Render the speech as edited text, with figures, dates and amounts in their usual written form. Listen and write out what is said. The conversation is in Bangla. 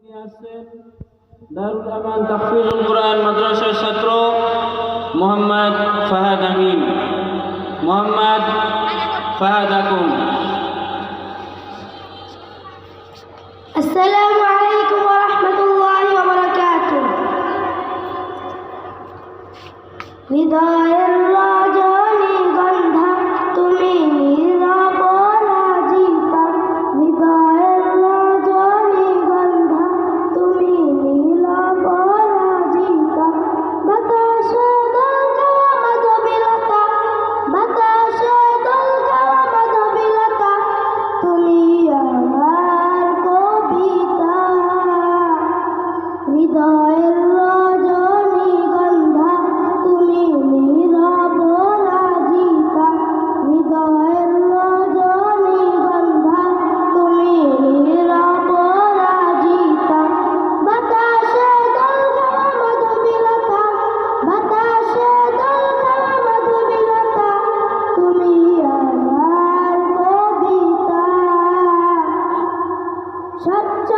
দারুল আমান তাহফিজুল কুরআন মাদ্রাসার ছাত্র মোহাম্মদ ফাহাদ আমিন। মোহাম্মদ ফাহাদ আকুন। আসসালামু আলাইকুম ওয়া রাহমাতুল্লাহি ওয়া বারাকাতুহু। হৃদয়ের রজনীগন্ধা তুমি নিরপরাজিতা, হৃদয়ের রজনীগন্ধা তুমি নিরপরাজিতা। বাতাসে দোলকা মধুবিলতা, বাতাসে দোলকা মধুবিলতা, তুমি আমার কবিতা। হৃদয়ের রজনীগন্ধা তুমি নিরপরাজিতা, হৃদয়ের রজনীগন্ধা তুমি নিরপরাজিতা। বাতাসে দোলকা মধুবিলতা, বাতাসে দোলকা মধুবিলতা, তুমি আমার কবিতা। স্বচ্ছ